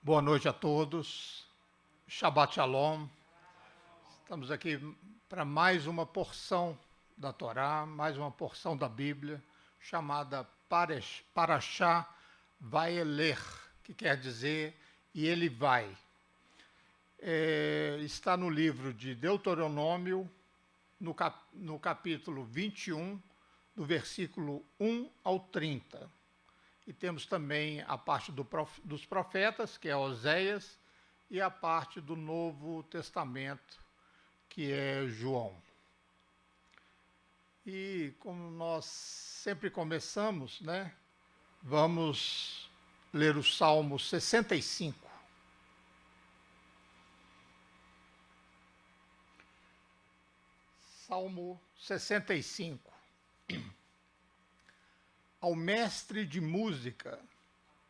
Boa noite a todos. Shabbat Shalom. Estamos aqui para mais uma porção da Torá, mais uma porção da Bíblia, chamada Parashá Vaelech, que quer dizer, e ele vai. Está no livro de Deuteronômio, no capítulo 21, do versículo 1 ao 30. E temos também a parte dos profetas, que é Oséias, e a parte do Novo Testamento, que é João. E como nós sempre começamos, vamos ler o Salmo 65. Salmo 65. Ao mestre de música,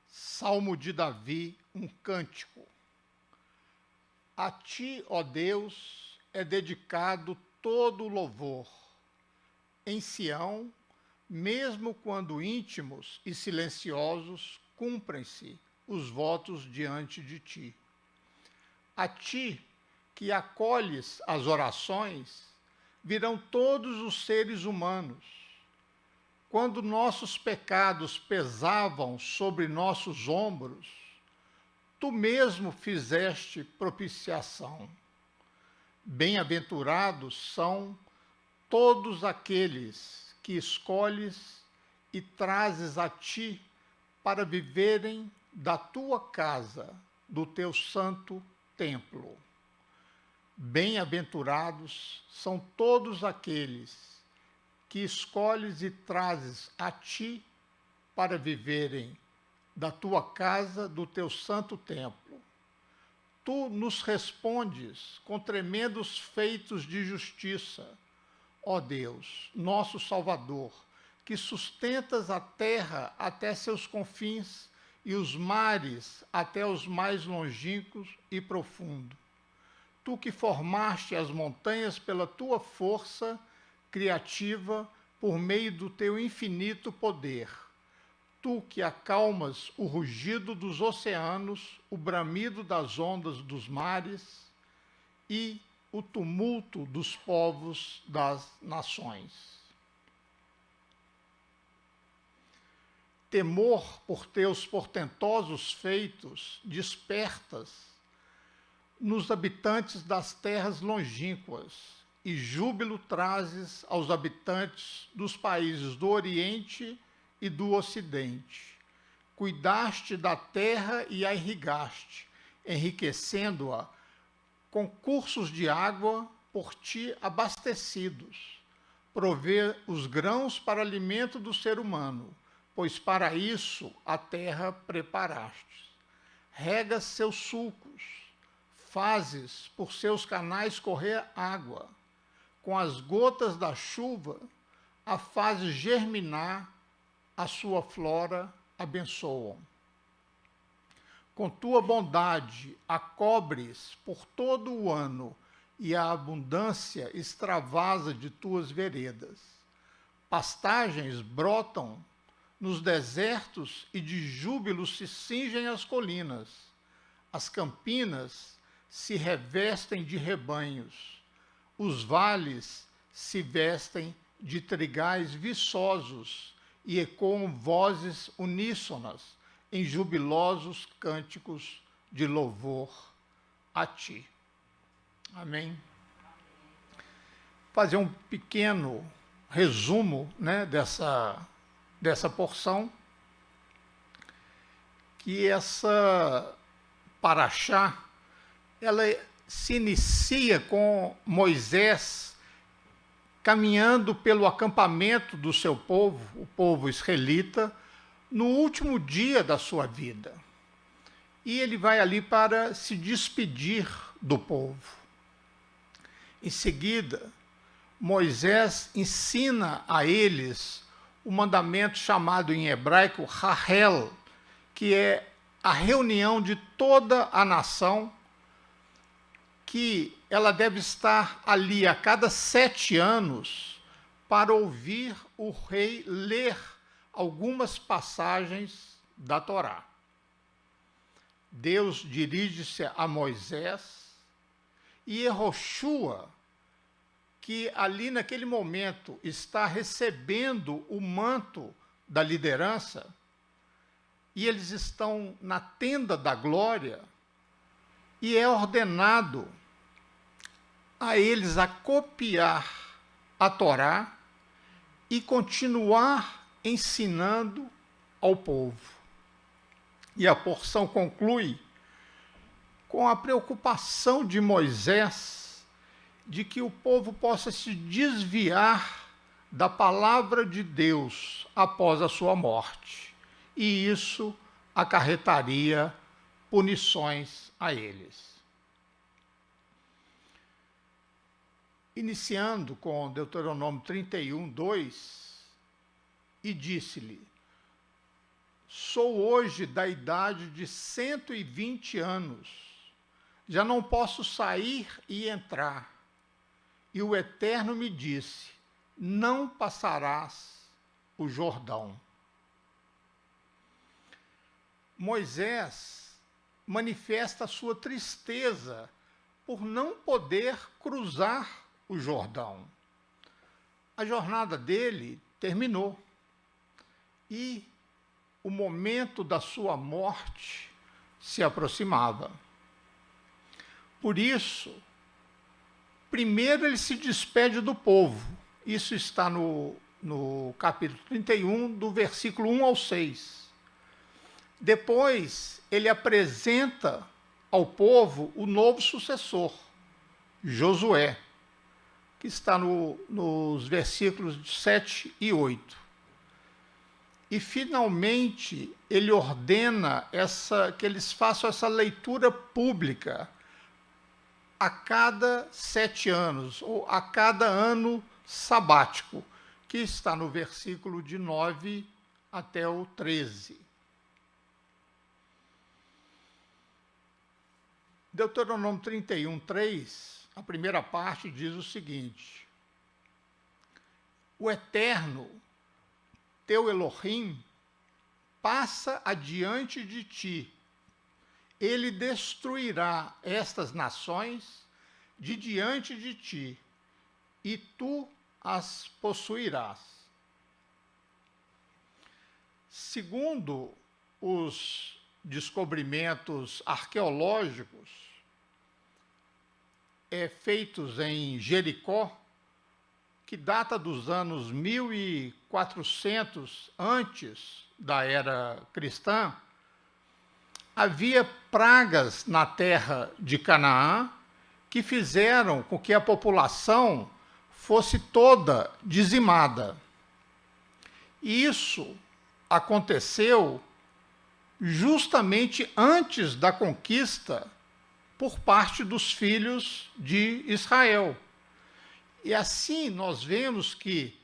Salmo de Davi, um cântico. A ti, ó Deus, é dedicado todo o louvor. Em Sião, mesmo quando íntimos e silenciosos, cumprem-se os votos diante de ti. A ti, que acolhes as orações, virão todos os seres humanos. Quando nossos pecados pesavam sobre nossos ombros, tu mesmo fizeste propiciação. Bem-aventurados são todos aqueles que escolhes e trazes a ti para viverem da tua casa, do teu santo templo. Bem-aventurados são todos aqueles que escolhes e trazes a ti para viverem da tua casa, do teu santo templo. Tu nos respondes com tremendos feitos de justiça, ó Deus, nosso Salvador, que sustentas a terra até seus confins e os mares até os mais longínquos e profundos. Tu que formaste as montanhas pela tua força criativa por meio do teu infinito poder. Tu que acalmas o rugido dos oceanos, o bramido das ondas dos mares e o tumulto dos povos das nações. Temor por teus portentosos feitos despertas nos habitantes das terras longínquas, e júbilo trazes aos habitantes dos países do Oriente e do Ocidente. Cuidaste da terra e a irrigaste, enriquecendo-a com cursos de água por ti abastecidos. Provê os grãos para alimento do ser humano, pois para isso a terra preparaste. Regas seus sulcos, fazes por seus canais correr água. Com as gotas da chuva, a fazes germinar, a sua flora abençoam. Com tua bondade a cobres por todo o ano, e a abundância extravasa de tuas veredas. Pastagens brotam nos desertos e de júbilo se cingem as colinas. As campinas se revestem de rebanhos. Os vales se vestem de trigais viçosos e ecoam vozes uníssonas em jubilosos cânticos de louvor a ti. Amém. Fazer um pequeno resumo, dessa porção, que essa Parashá, ela se inicia com Moisés caminhando pelo acampamento do seu povo, o povo israelita, no último dia da sua vida. E ele vai ali para se despedir do povo. Em seguida, Moisés ensina a eles o mandamento chamado em hebraico Hahel, que é a reunião de toda a nação, que ela deve estar ali a cada 7 anos para ouvir o rei ler algumas passagens da Torá. Deus dirige-se a Moisés e Yehoshua, que ali naquele momento está recebendo o manto da liderança, e eles estão na tenda da glória, e é ordenado a eles a copiar a Torá e continuar ensinando ao povo. E a porção conclui com a preocupação de Moisés de que o povo possa se desviar da palavra de Deus após a sua morte. E isso acarretaria punições a eles. Iniciando com Deuteronômio 31, 2, e disse-lhe: sou hoje da idade de 120 anos, já não posso sair e entrar. E o Eterno me disse: não passarás o Jordão. Moisés manifesta a sua tristeza por não poder cruzar o Jordão. A jornada dele terminou e o momento da sua morte se aproximava. Por isso, primeiro ele se despede do povo. Isso está no capítulo 31, do versículo 1 ao 6. Depois, ele apresenta ao povo o novo sucessor, Josué, que está nos versículos 7 e 8. E, finalmente, ele ordena que eles façam essa leitura pública a cada 7 anos, ou a cada ano sabático, que está no versículo de 9 até o 13. Deuteronômio 31, 3, a primeira parte diz o seguinte: o Eterno, teu Elohim, passa adiante de ti. Ele destruirá estas nações de diante de ti, e tu as possuirás. Segundo os descobrimentos arqueológicos feitos em Jericó, que data dos anos 1400 antes da era cristã, havia pragas na terra de Canaã que fizeram com que a população fosse toda dizimada. E isso aconteceu justamente antes da conquista por parte dos filhos de Israel. E assim nós vemos que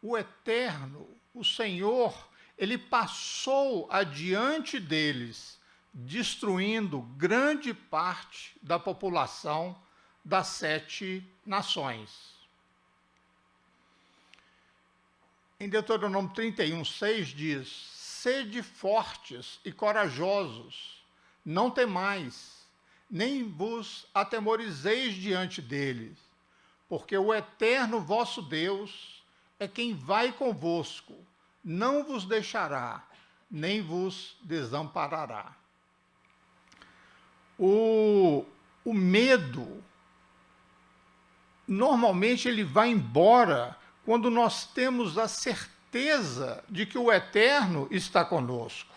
o Eterno, o Senhor, ele passou adiante deles, destruindo grande parte da população das 7 nações. Em Deuteronômio 31, 6 diz: sede fortes e corajosos, não temais, nem vos atemorizeis diante deles, porque o Eterno vosso Deus é quem vai convosco, não vos deixará, nem vos desamparará. O medo, normalmente ele vai embora quando nós temos a certeza de que o Eterno está conosco.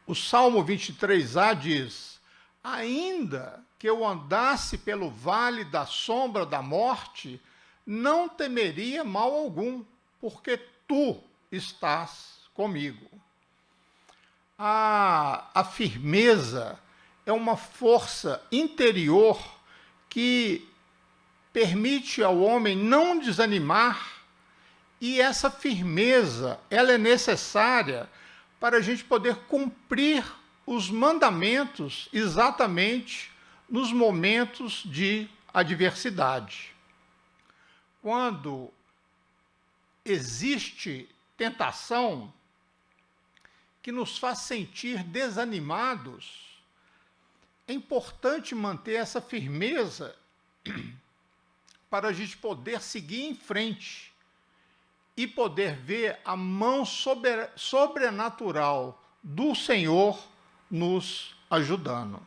O Salmo 23a diz: ainda que eu andasse pelo vale da sombra da morte, não temeria mal algum, porque tu estás comigo. A firmeza é uma força interior que permite ao homem não desanimar, e essa firmeza ela é necessária para a gente poder cumprir os mandamentos exatamente nos momentos de adversidade. Quando existe tentação, que nos faz sentir desanimados, é importante manter essa firmeza para a gente poder seguir em frente e poder ver a mão sobrenatural do Senhor nos ajudando.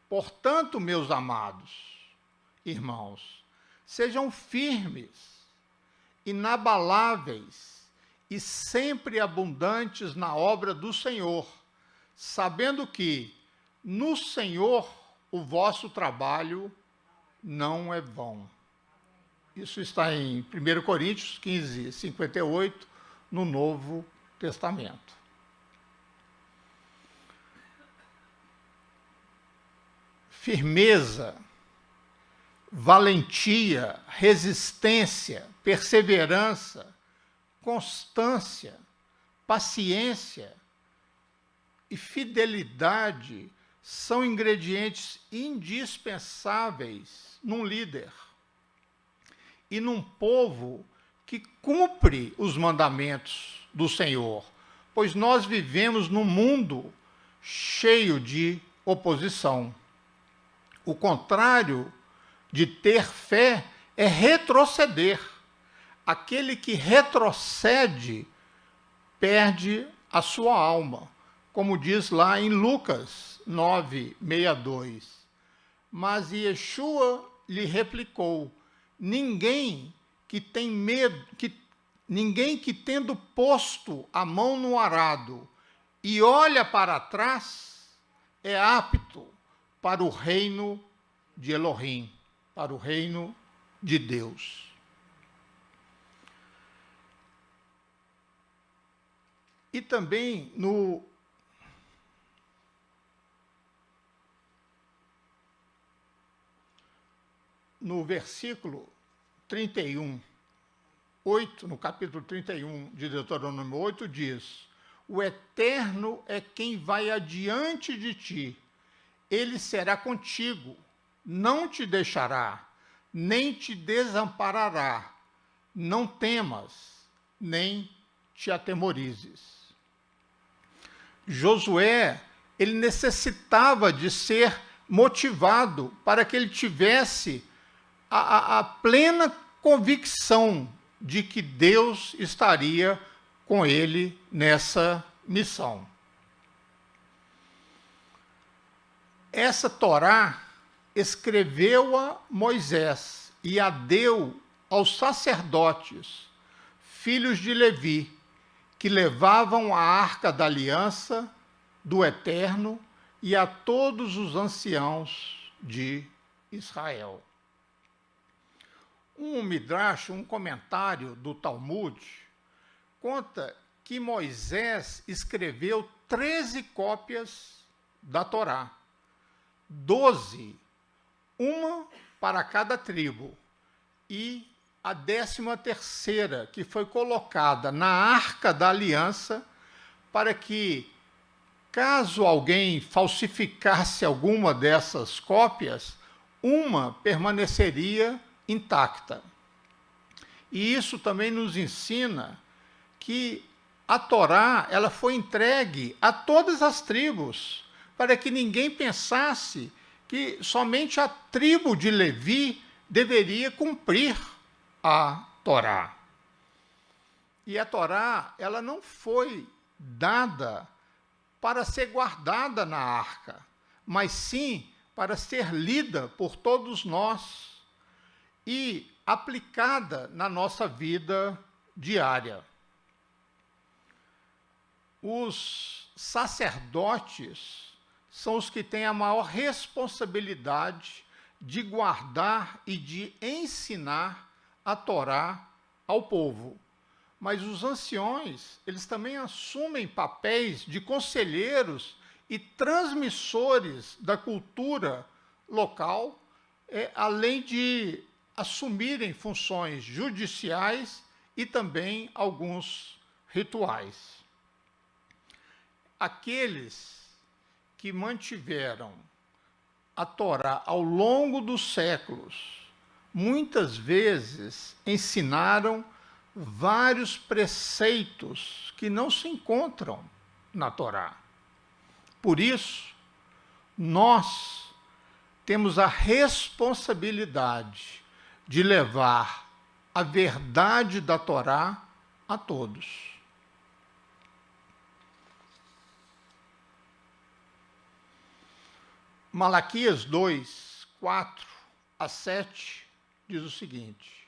Portanto, meus amados irmãos, sejam firmes, inabaláveis e sempre abundantes na obra do Senhor, sabendo que no Senhor o vosso trabalho não é vão. Isso está em 1 Coríntios 15, 58, no Novo Testamento. Firmeza, valentia, resistência, perseverança, constância, paciência e fidelidade são ingredientes indispensáveis num líder e num povo que cumpre os mandamentos do Senhor, pois nós vivemos num mundo cheio de oposição. O contrário de ter fé é retroceder. Aquele que retrocede perde a sua alma, como diz lá em Lucas 9:62. Mas Yeshua lhe replicou: ninguém que tendo posto a mão no arado e olha para trás é apto para o reino de Elohim, para o reino de Deus. E também no versículo 31, 8, no capítulo 31 de Deuteronômio 8, diz: o Eterno é quem vai adiante de ti, ele será contigo, não te deixará, nem te desamparará, não temas, nem te atemorizes. Josué, ele necessitava de ser motivado para que ele tivesse a plena convicção de que Deus estaria com ele nessa missão. Essa Torá escreveu-a Moisés e a deu aos sacerdotes, filhos de Levi, que levavam a arca da aliança do Eterno e a todos os anciãos de Israel. Um midrash, um comentário do Talmud, conta que Moisés escreveu 13 cópias da Torá, 12, uma para cada tribo, e a 13ª, que foi colocada na Arca da Aliança, para que, caso alguém falsificasse alguma dessas cópias, uma permaneceria intacta. E isso também nos ensina que a Torá, ela foi entregue a todas as tribos, para que ninguém pensasse que somente a tribo de Levi deveria cumprir a Torá. E a Torá, ela não foi dada para ser guardada na arca, mas sim para ser lida por todos nós e aplicada na nossa vida diária. Os sacerdotes são os que têm a maior responsabilidade de guardar e de ensinar a Torá ao povo. Mas os anciões, eles também assumem papéis de conselheiros e transmissores da cultura local, além de assumirem funções judiciais e também alguns rituais. Aqueles que mantiveram a Torá ao longo dos séculos, muitas vezes ensinaram vários preceitos que não se encontram na Torá. Por isso, nós temos a responsabilidade de levar a verdade da Torá a todos. Malaquias 2, 4 a 7 diz o seguinte: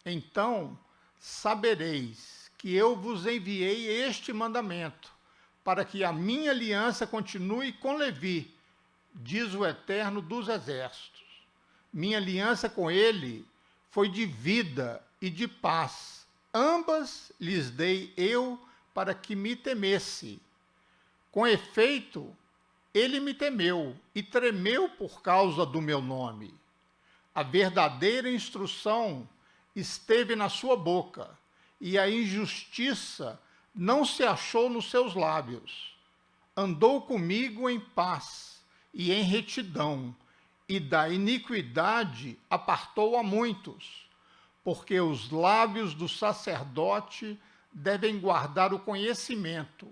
então sabereis que eu vos enviei este mandamento, para que a minha aliança continue com Levi, diz o Eterno dos Exércitos. Minha aliança com ele foi de vida e de paz. Ambas lhes dei eu para que me temesse. Com efeito, ele me temeu e tremeu por causa do meu nome. A verdadeira instrução esteve na sua boca, e a injustiça não se achou nos seus lábios. Andou comigo em paz e em retidão, e da iniquidade apartou a muitos, porque os lábios do sacerdote devem guardar o conhecimento,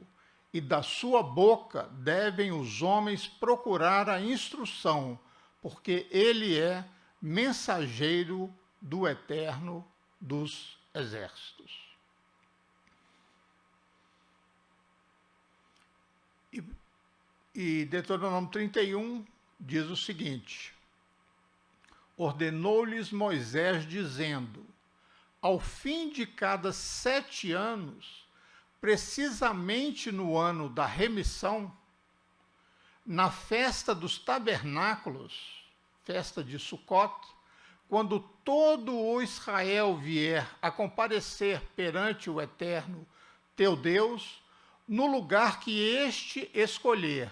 e da sua boca devem os homens procurar a instrução, porque ele é mensageiro do Eterno dos Exércitos. E Deuteronômio 31 diz o seguinte: ordenou-lhes Moisés, dizendo: ao fim de cada 7 anos, precisamente no ano da remissão, na festa dos tabernáculos, festa de Sucot, quando todo o Israel vier a comparecer perante o Eterno, teu Deus, no lugar que este escolher,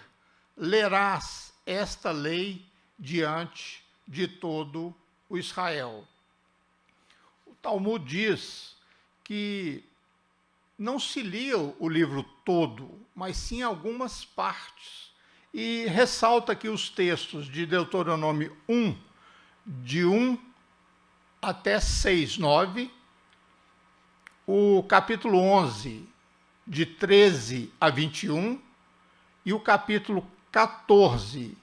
lerás esta lei diante de todo o Israel. O Talmud diz que não se lia o livro todo, mas sim algumas partes. E ressalta aqui os textos de Deuteronômio 1, de 1 até 6, 9, o capítulo 11, de 13 a 21, e o capítulo 14,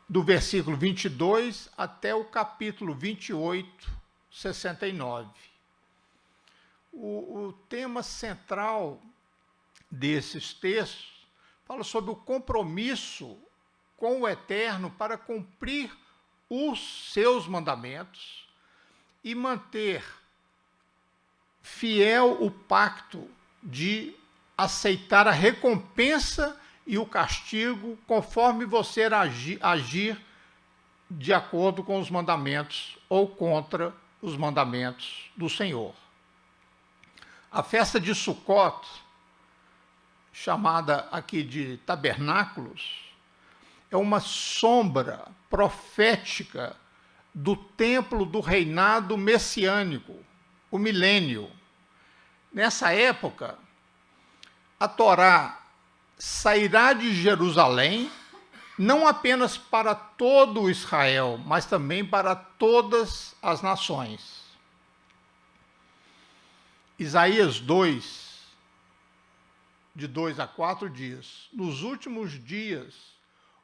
do versículo 22 até o capítulo 28, 69. O tema central desses textos fala sobre o compromisso com o Eterno para cumprir os seus mandamentos e manter fiel o pacto de aceitar a recompensa e o castigo conforme você agir de acordo com os mandamentos ou contra os mandamentos do Senhor. A festa de Sucot, chamada aqui de tabernáculos, é uma sombra profética do templo do reinado messiânico, o milênio. Nessa época, a Torá sairá de Jerusalém, não apenas para todo o Israel, mas também para todas as nações. Isaías 2, de 2 a 4 diz: nos últimos dias,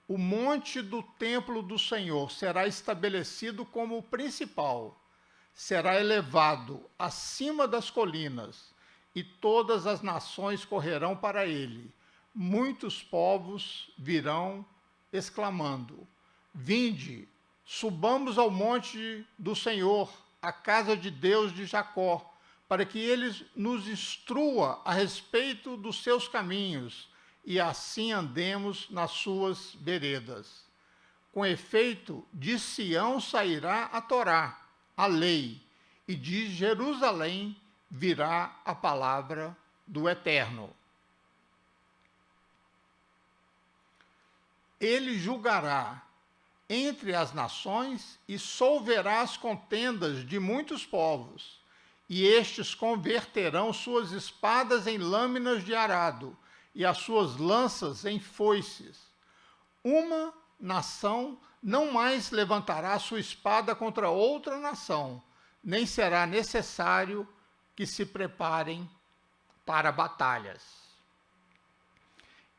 o monte do templo do Senhor será estabelecido como o principal, será elevado acima das colinas, e todas as nações correrão para ele. Muitos povos virão exclamando: vinde, subamos ao monte do Senhor, à casa de Deus de Jacó, para que ele nos instrua a respeito dos seus caminhos, e assim andemos nas suas veredas. Com efeito, de Sião sairá a Torá, a lei, e de Jerusalém virá a palavra do Eterno. Ele julgará entre as nações e solverá as contendas de muitos povos, e estes converterão suas espadas em lâminas de arado, e as suas lanças em foices. Uma nação não mais levantará sua espada contra outra nação, nem será necessário que se preparem para batalhas.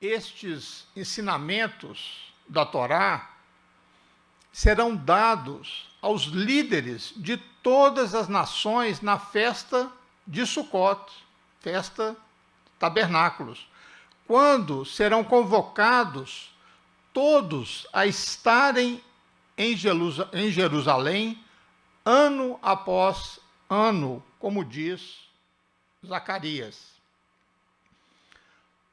Estes ensinamentos da Torá serão dados aos líderes de todas as nações na festa de Sucot, festa tabernáculos, quando serão convocados todos a estarem em Jerusalém, ano após ano, como diz Zacarias.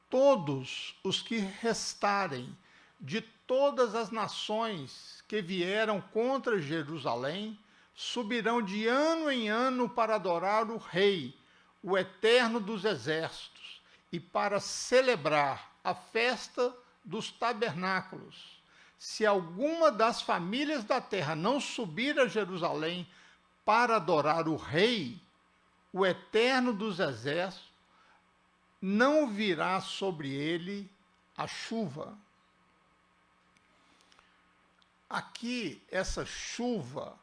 Todos os que restarem de todas as nações que vieram contra Jerusalém subirão de ano em ano para adorar o Rei, o Eterno dos Exércitos, e para celebrar a festa dos tabernáculos. Se alguma das famílias da terra não subir a Jerusalém para adorar o Rei, o Eterno dos Exércitos, não virá sobre ele a chuva. Aqui, essa chuva,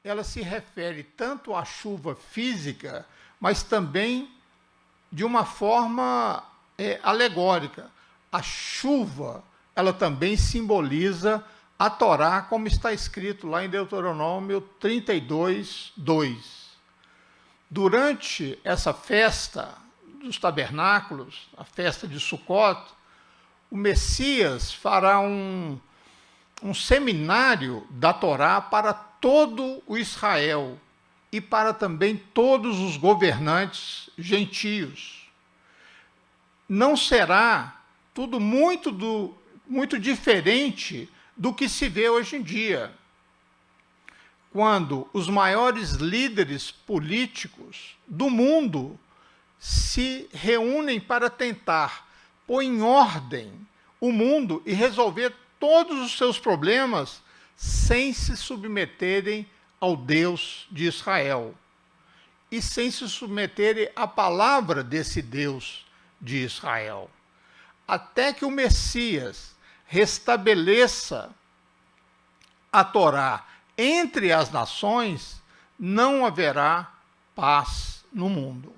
ela se refere tanto à chuva física, mas também de uma forma alegórica. A chuva, ela também simboliza a Torá, como está escrito lá em Deuteronômio 32, 2. Durante essa festa dos tabernáculos, a festa de Sucot, o Messias fará um seminário da Torá para todo o Israel e para também todos os governantes gentios. Não será tudo muito diferente do que se vê hoje em dia, quando os maiores líderes políticos do mundo se reúnem para tentar pôr em ordem o mundo e resolver todos os seus problemas sem se submeterem ao Deus de Israel e sem se submeterem à palavra desse Deus de Israel. Até que o Messias restabeleça a Torá entre as nações, não haverá paz no mundo.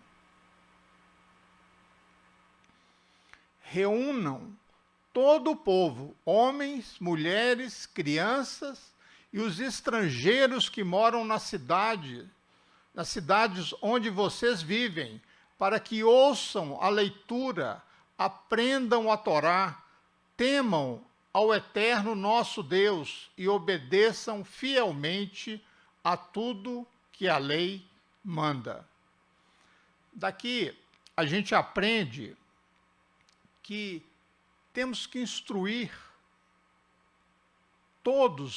Reúnam todo o povo, homens, mulheres, crianças e os estrangeiros que moram nas cidades onde vocês vivem, para que ouçam a leitura, aprendam a Torá, temam ao Eterno nosso Deus e obedeçam fielmente a tudo que a lei manda. Daqui a gente aprende que temos que instruir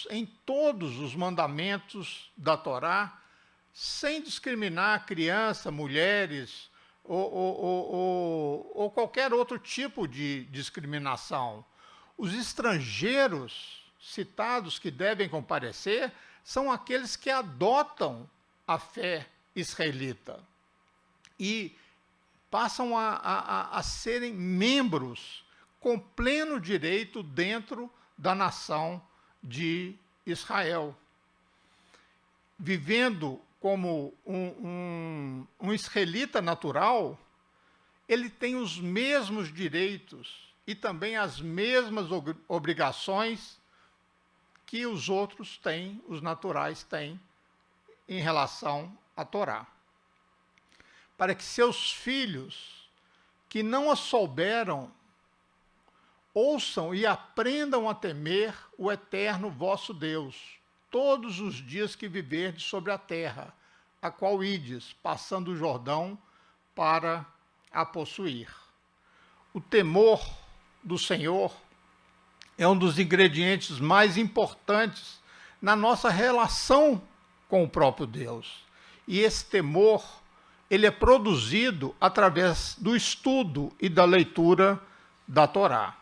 em todos os mandamentos da Torá, sem discriminar criança, mulheres ou qualquer outro tipo de discriminação. Os estrangeiros citados que devem comparecer são aqueles que adotam a fé israelita e passam a serem membros com pleno direito dentro da nação de Israel, vivendo como um israelita natural. Ele tem os mesmos direitos e também as mesmas obrigações que os outros têm, os naturais têm, em relação à Torá. Para que seus filhos, que não a souberam, ouçam e aprendam a temer o Eterno vosso Deus, todos os dias que viverdes sobre a terra, a qual ides, passando o Jordão para a possuir. O temor do Senhor é um dos ingredientes mais importantes na nossa relação com o próprio Deus. E esse temor, ele é produzido através do estudo e da leitura da Torá.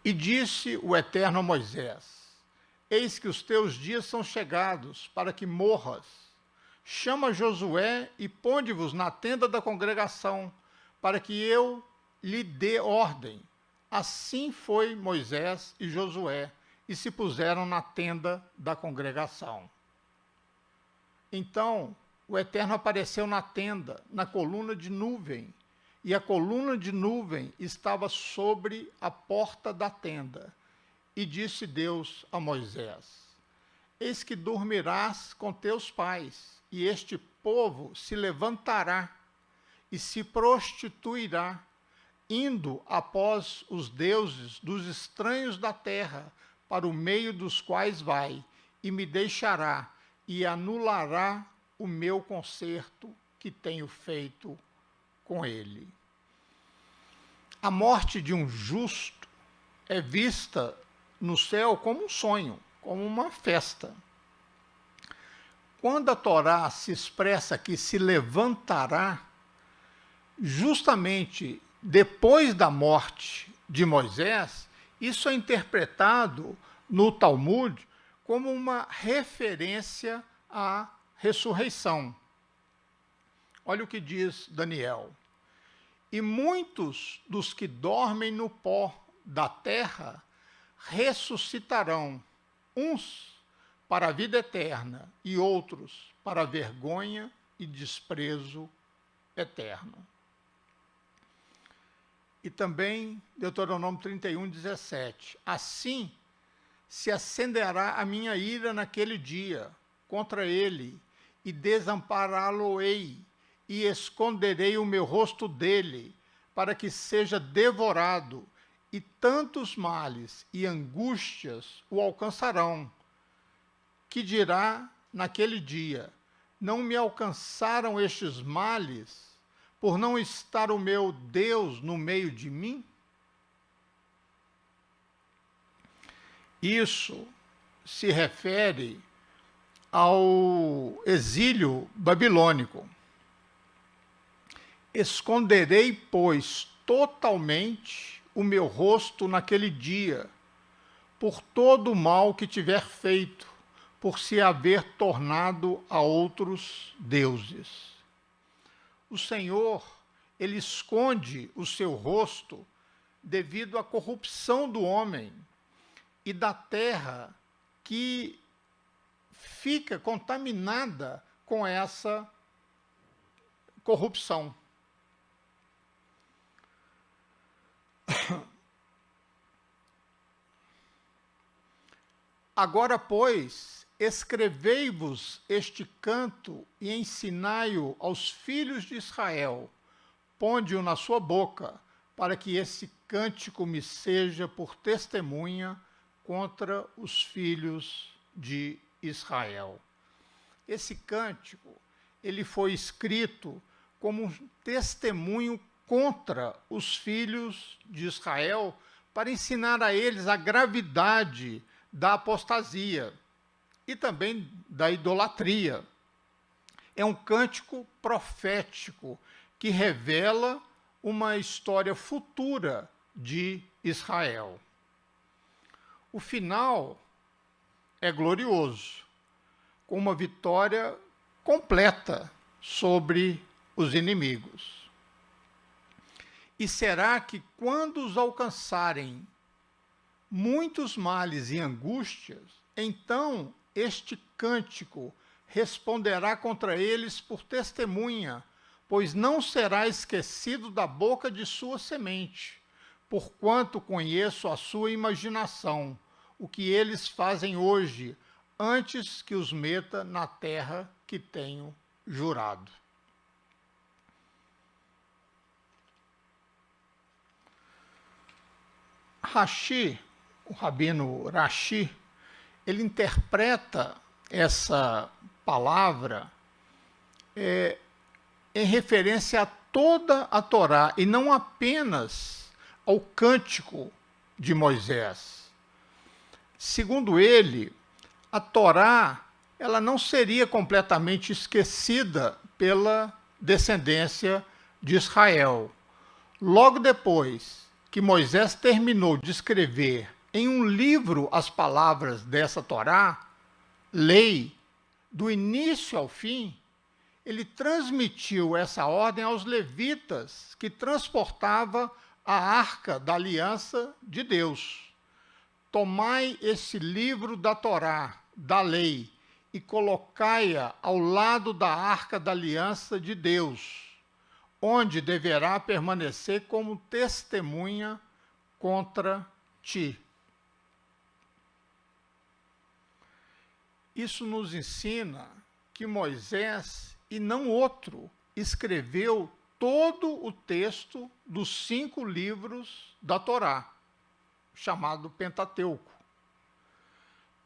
E disse o Eterno a Moisés: eis que os teus dias são chegados para que morras. Chama Josué e ponde-vos na tenda da congregação, para que eu lhe dê ordem. Assim foi Moisés e Josué, e se puseram na tenda da congregação. Então, o Eterno apareceu na tenda, na coluna de nuvem, e a coluna de nuvem estava sobre a porta da tenda. E disse Deus a Moisés: Eis que dormirás com teus pais, e este povo se levantará e se prostituirá, indo após os deuses dos estranhos da terra, para o meio dos quais vai, e me deixará, e anulará o meu concerto que tenho feito com ele. A morte de um justo é vista no céu como um sonho, como uma festa. Quando a Torá se expressa que se levantará, justamente depois da morte de Moisés, isso é interpretado no Talmud como uma referência à ressurreição. Olha o que diz Daniel. E muitos dos que dormem no pó da terra ressuscitarão, uns para a vida eterna e outros para a vergonha e desprezo eterno. E também Deuteronômio 31, 17. Assim se acenderá a minha ira naquele dia contra ele, e desampará-lo-ei, e esconderei o meu rosto dele, para que seja devorado, e tantos males e angústias o alcançarão, que dirá naquele dia: não me alcançaram estes males, por não estar o meu Deus no meio de mim? Isso se refere ao exílio babilônico. Esconderei, pois, totalmente o meu rosto naquele dia, por todo o mal que tiver feito, por se haver tornado a outros deuses. O Senhor, ele esconde o seu rosto devido à corrupção do homem e da terra que fica contaminada com essa corrupção. Agora, pois, escrevei-vos este canto e ensinai-o aos filhos de Israel. Ponde-o na sua boca, para que esse cântico me seja por testemunha contra os filhos de Israel. Esse cântico, ele foi escrito como um testemunho contra os filhos de Israel, para ensinar a eles a gravidade da apostasia e também da idolatria. É um cântico profético que revela uma história futura de Israel. O final é glorioso, com uma vitória completa sobre os inimigos. E será que quando os alcançarem muitos males e angústias, então este cântico responderá contra eles por testemunha, pois não será esquecido da boca de sua semente, porquanto conheço a sua imaginação, o que eles fazem hoje, antes que os meta na terra que tenho jurado. Rashi, o rabino Rashi, ele interpreta essa palavra em referência a toda a Torá, e não apenas ao cântico de Moisés. Segundo ele, a Torá ela não seria completamente esquecida pela descendência de Israel. Logo depois que Moisés terminou de escrever em um livro as palavras dessa Torá, lei, do início ao fim, ele transmitiu essa ordem aos levitas, que transportava a arca da aliança de Deus. Tomai esse livro da Torá, da lei, e colocai-a ao lado da arca da aliança de Deus, onde deverá permanecer como testemunha contra ti. Isso nos ensina que Moisés, e não outro, escreveu todo o texto dos 5 livros da Torá, chamado Pentateuco.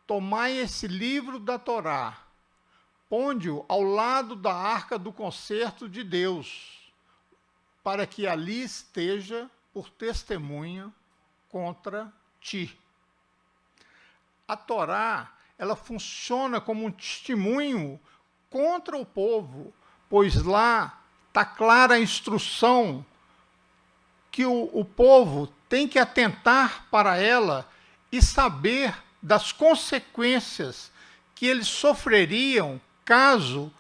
Tomai esse livro da Torá, ponde-o ao lado da arca do concerto de Deus, para que ali esteja por testemunha contra ti. A Torá, ela funciona como um testemunho contra o povo, pois lá está clara a instrução que o povo tem que atentar para ela e saber das consequências que eles sofreriam caso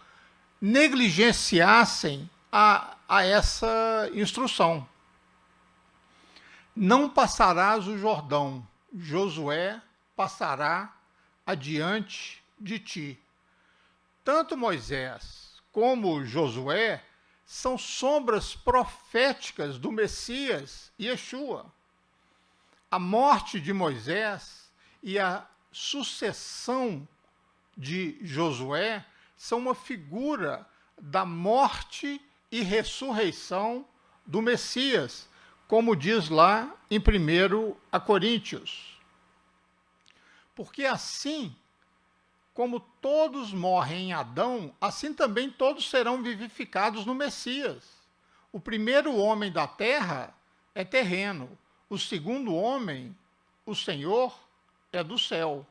negligenciassem a essa instrução. Não passarás o Jordão, Josué passará adiante de ti. Tanto Moisés como Josué são sombras proféticas do Messias Yeshua. A morte de Moisés e a sucessão de Josué são uma figura da morte e ressurreição do Messias, como diz lá em 1 Coríntios. Porque assim como todos morrem em Adão, assim também todos serão vivificados no Messias. O primeiro homem da terra é terreno, o segundo homem, o Senhor, é do céu.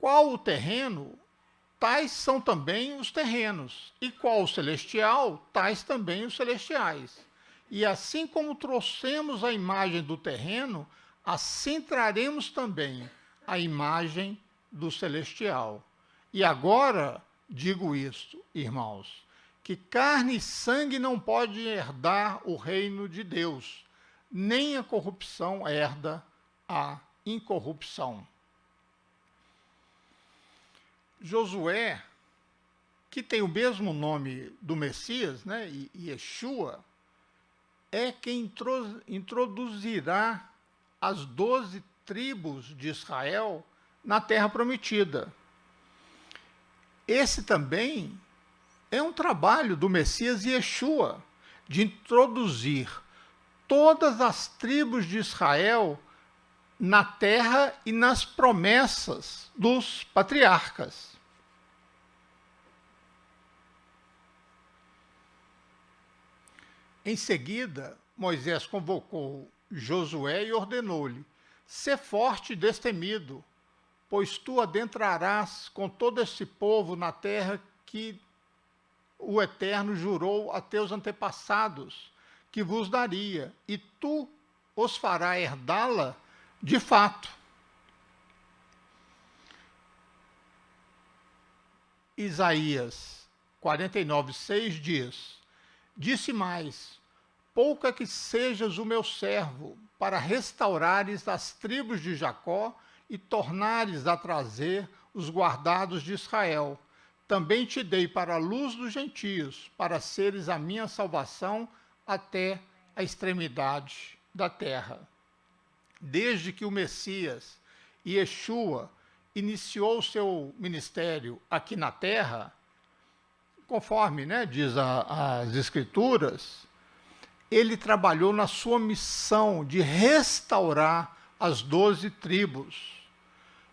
Qual o terreno, tais são também os terrenos, e qual o celestial, tais também os celestiais. E assim como trouxemos a imagem do terreno, assim traremos também a imagem do celestial. E agora digo isto, irmãos, que carne e sangue não pode herdar o reino de Deus, nem a corrupção herda a incorrupção. Josué, que tem o mesmo nome do Messias, né, Yeshua, é quem introduzirá as 12 tribos de Israel na terra prometida. Esse também é um trabalho do Messias Yeshua, de introduzir todas as tribos de Israel na terra e nas promessas dos patriarcas. Em seguida, Moisés convocou Josué e ordenou-lhe: sê forte e destemido, pois tu adentrarás com todo esse povo na terra que o Eterno jurou a teus antepassados, que vos daria, e tu os farás herdá-la de fato. Isaías 49:6 diz: disse mais: pouca que sejas o meu servo, para restaurares as tribos de Jacó e tornares a trazer os guardados de Israel. Também te dei para a luz dos gentios, para seres a minha salvação até a extremidade da terra. Desde que o Messias, Yeshua, iniciou o seu ministério aqui na terra, conforme diz as Escrituras, ele trabalhou na sua missão de restaurar as 12 tribos.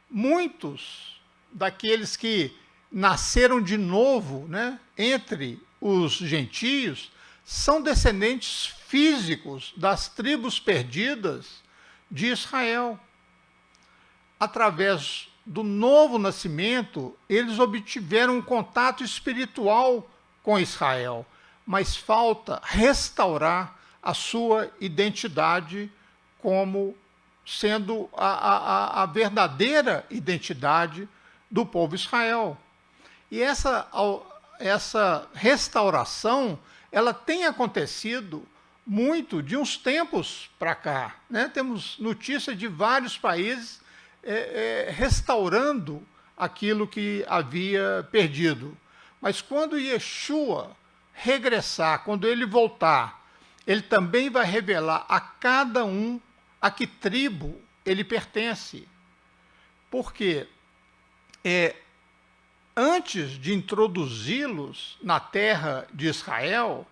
Muitos daqueles que nasceram de novo, entre os gentios, são descendentes físicos das tribos perdidas de Israel. Através do novo nascimento, eles obtiveram um contato espiritual com Israel, mas falta restaurar a sua identidade como sendo a verdadeira identidade do povo Israel. E essa restauração, ela tem acontecido muito de uns tempos para cá. Temos notícia de vários países restaurando aquilo que havia perdido. Mas quando Yeshua regressar, quando ele voltar, ele também vai revelar a cada um a que tribo ele pertence. Porque antes de introduzi-los na terra de Israel,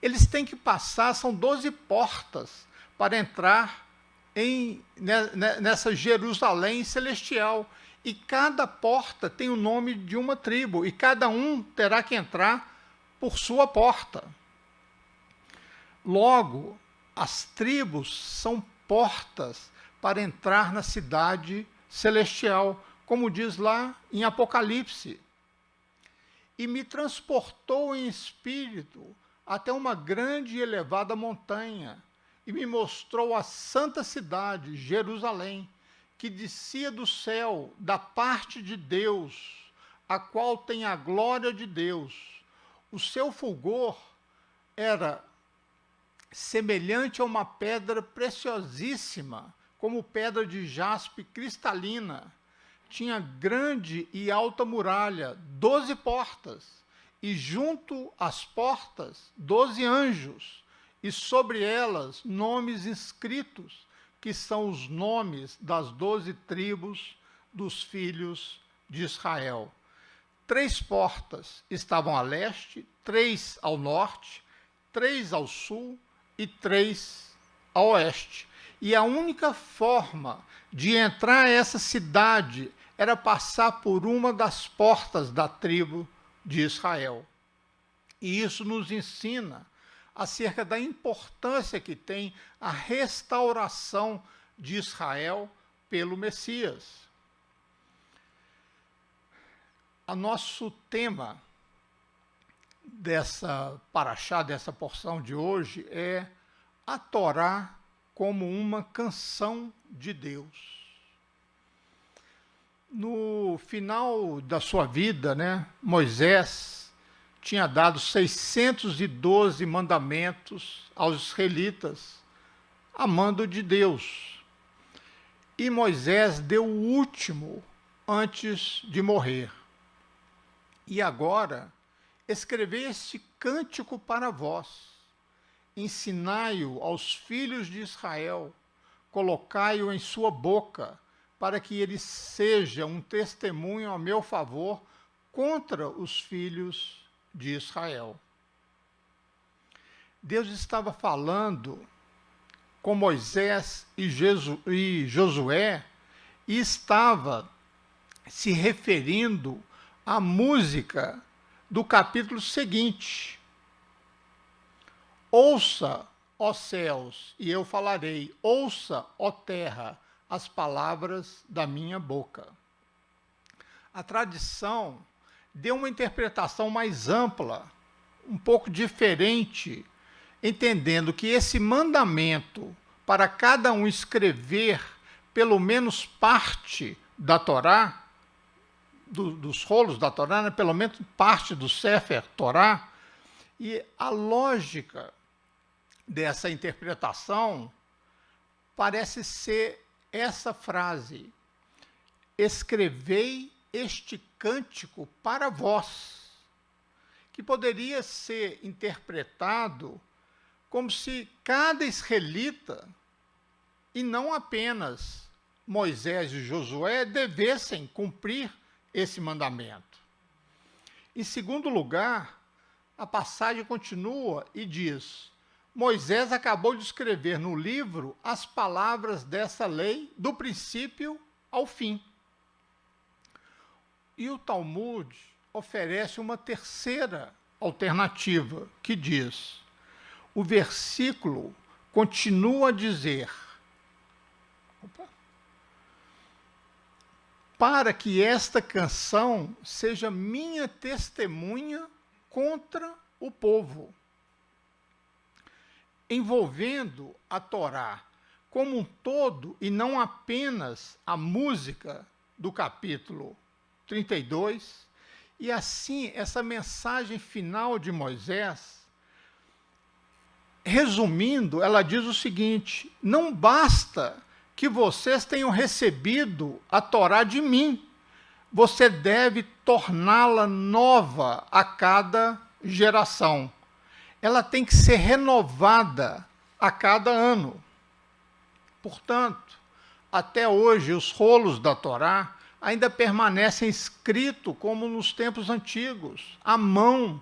eles têm que passar, são 12 portas para entrar nessa Jerusalém celestial. E cada porta tem o nome de uma tribo, e cada um terá que entrar por sua porta. Logo, as tribos são portas para entrar na cidade celestial, como diz lá em Apocalipse. E me transportou em espírito até uma grande e elevada montanha, e me mostrou a santa cidade, Jerusalém, que descia do céu, da parte de Deus, a qual tem a glória de Deus. O seu fulgor era semelhante a uma pedra preciosíssima, como pedra de jaspe cristalina. Tinha grande e alta muralha, 12 portas, e junto às portas 12 anjos, e sobre elas nomes inscritos, que são os nomes das 12 tribos dos filhos de Israel. 3 portas estavam a leste, 3 ao norte, 3 ao sul e 3 a oeste. E a única forma de entrar a essa cidade era passar por uma das portas da tribo de Israel. E isso nos ensina acerca da importância que tem a restauração de Israel pelo Messias. O nosso tema dessa paraxá, dessa porção de hoje, é a Torá como uma canção de Deus. No final da sua vida, Moisés tinha dado 612 mandamentos aos israelitas, a mando de Deus. E Moisés deu o último antes de morrer. E agora, escrevei este cântico para vós, ensinai-o aos filhos de Israel, colocai-o em sua boca, para que ele seja um testemunho a meu favor contra os filhos de Israel. Deus estava falando com Moisés e Josué e estava se referindo à música do capítulo seguinte. Ouça, ó céus, e eu falarei, ouça, ó terra, as palavras da minha boca. A tradição deu uma interpretação mais ampla, um pouco diferente, entendendo que esse mandamento para cada um escrever pelo menos parte da Torá, dos rolos da Torá, pelo menos parte do Sefer Torá, e a lógica dessa interpretação parece ser essa frase: escrevei este cântico para vós, que poderia ser interpretado como se cada israelita, e não apenas Moisés e Josué, devessem cumprir esse mandamento. Em segundo lugar, a passagem continua e diz: Moisés acabou de escrever no livro as palavras dessa lei, do princípio ao fim. E o Talmud oferece uma terceira alternativa, que diz: o versículo continua a dizer, para que esta canção seja minha testemunha contra o povo, envolvendo a Torá como um todo e não apenas a música do capítulo 32, e assim essa mensagem final de Moisés, resumindo, ela diz o seguinte: não basta que vocês tenham recebido a Torá de mim, você deve torná-la nova a cada geração. Ela tem que ser renovada a cada ano. Portanto, até hoje, os rolos da Torá ainda permanecem escritos como nos tempos antigos, à mão,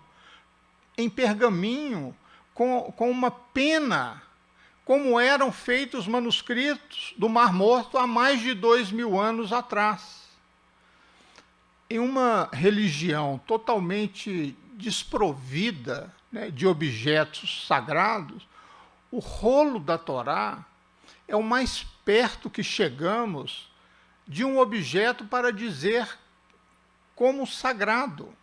em pergaminho, com uma pena, como eram feitos os manuscritos do Mar Morto há mais de 2000 anos atrás. Em uma religião totalmente desprovida, né, de objetos sagrados, o rolo da Torá é o mais perto que chegamos de um objeto para dizer como sagrado.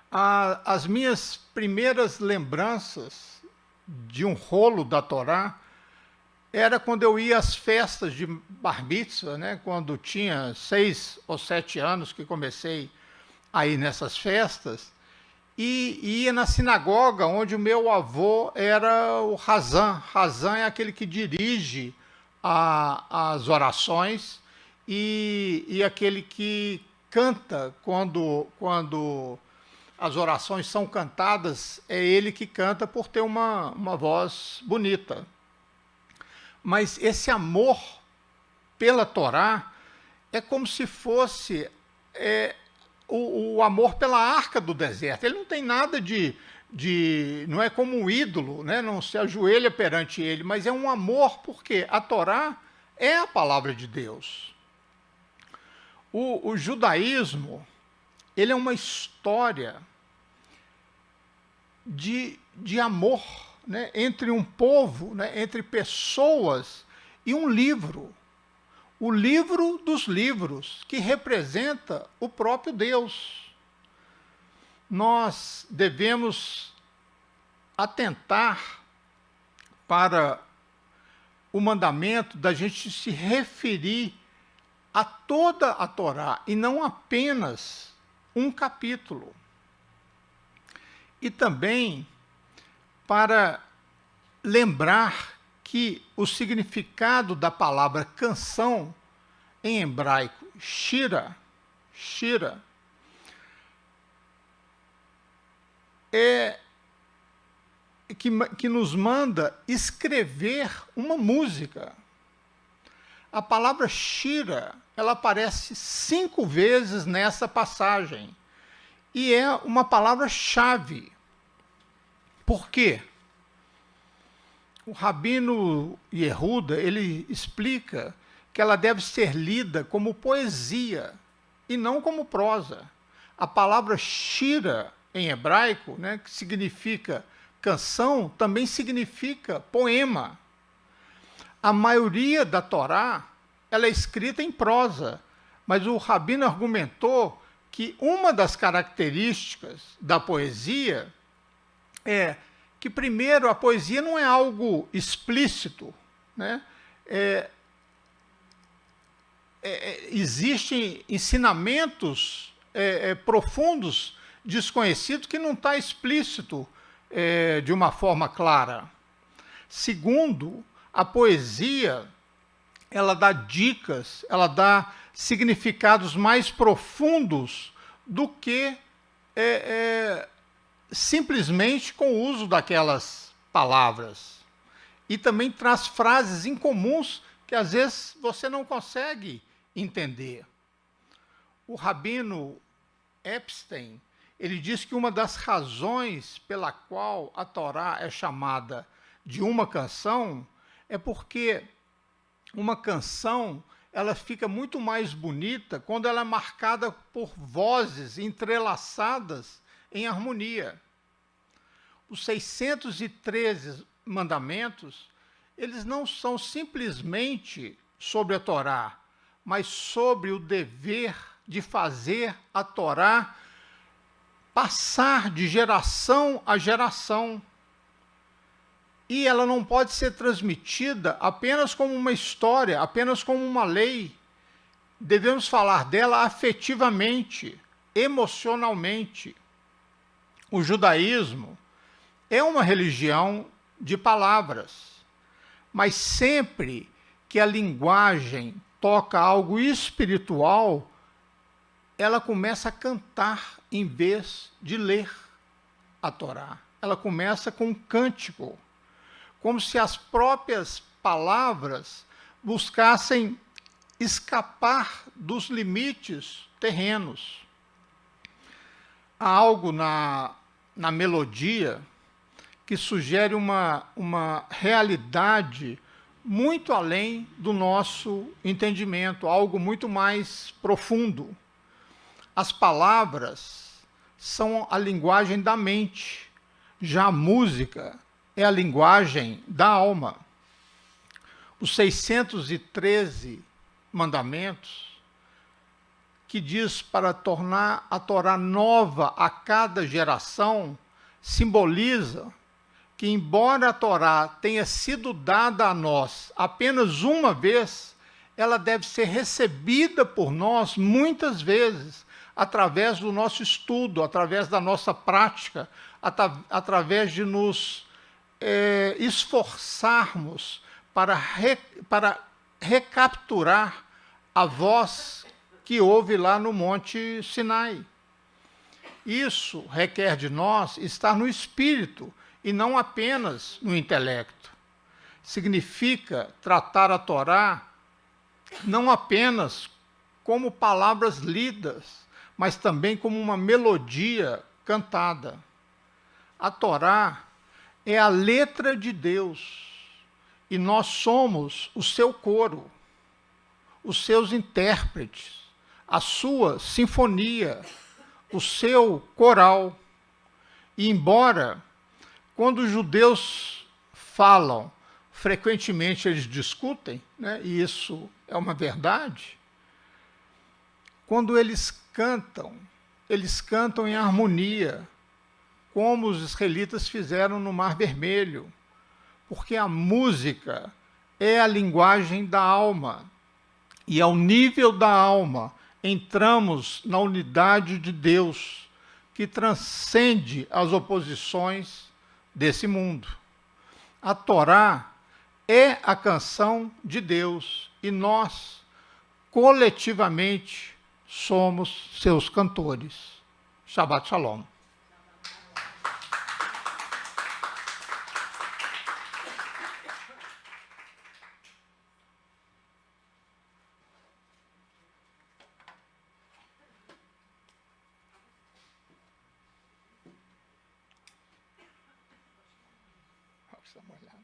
As minhas primeiras lembranças de um rolo da Torá era quando eu ia às festas de Bar Mitzvah, né, quando tinha 6 ou 7 anos que comecei a ir nessas festas, e ia na sinagoga onde o meu avô era o Razan. Razan é aquele que dirige as orações e aquele que canta quando as orações são cantadas, é ele que canta por ter uma voz bonita. Mas esse amor pela Torá é como se fosse o amor pela arca do deserto. Ele não tem nada não é como um ídolo, né? Não se ajoelha perante ele, mas é um amor porque a Torá é a palavra de Deus. O judaísmo, ele é uma história de amor, né, entre um povo, né, entre pessoas e um livro. O livro dos livros, que representa o próprio Deus. Nós devemos atentar para o mandamento da gente se referir a toda a Torá e não apenas um capítulo. E também para lembrar que o significado da palavra canção em hebraico, shira, é que nos manda escrever uma música. A palavra shira, ela aparece 5 vezes nessa passagem e é uma palavra-chave. Por quê? O Rabino Yehuda, ele explica que ela deve ser lida como poesia e não como prosa. A palavra shira em hebraico, né, que significa canção, também significa poema. A maioria da Torá, ela é escrita em prosa, mas o Rabino argumentou que uma das características da poesia é que, primeiro, a poesia não é algo explícito, né? Existem ensinamentos profundos, desconhecidos, que não está explícito de uma forma clara. Segundo, a poesia, ela dá dicas, ela dá significados mais profundos do que simplesmente com o uso daquelas palavras. E também traz frases incomuns que às vezes você não consegue entender. O Rabino Epstein, ele diz que uma das razões pela qual a Torá é chamada de uma canção é porque uma canção, ela fica muito mais bonita quando ela é marcada por vozes entrelaçadas em harmonia. Os 613 mandamentos, eles não são simplesmente sobre a Torá, mas sobre o dever de fazer a Torá passar de geração a geração. E ela não pode ser transmitida apenas como uma história, apenas como uma lei. Devemos falar dela afetivamente, emocionalmente. O judaísmo é uma religião de palavras, mas sempre que a linguagem toca algo espiritual, ela começa a cantar em vez de ler a Torá. Ela começa com um cântico, como se as próprias palavras buscassem escapar dos limites terrenos. Há algo na melodia que sugere uma realidade muito além do nosso entendimento, algo muito mais profundo. As palavras são a linguagem da mente, já a música é a linguagem da alma. Os 613 mandamentos, que diz para tornar a Torá nova a cada geração, simboliza que, embora a Torá tenha sido dada a nós apenas uma vez, ela deve ser recebida por nós muitas vezes, através do nosso estudo, através da nossa prática, através de nos esforçarmos para recapturar a voz que houve lá no Monte Sinai. Isso requer de nós estar no espírito e não apenas no intelecto. Significa tratar a Torá não apenas como palavras lidas, mas também como uma melodia cantada. A Torá é a letra de Deus e nós somos o seu coro, os seus intérpretes, a sua sinfonia, o seu coral. E embora, quando os judeus falam, frequentemente eles discutem, né, e isso é uma verdade, quando eles cantam em harmonia, como os israelitas fizeram no Mar Vermelho, porque a música é a linguagem da alma, e ao nível da alma entramos na unidade de Deus, que transcende as oposições desse mundo. A Torá é a canção de Deus, e nós, coletivamente, somos seus cantores. Shabbat Shalom. Está molhado.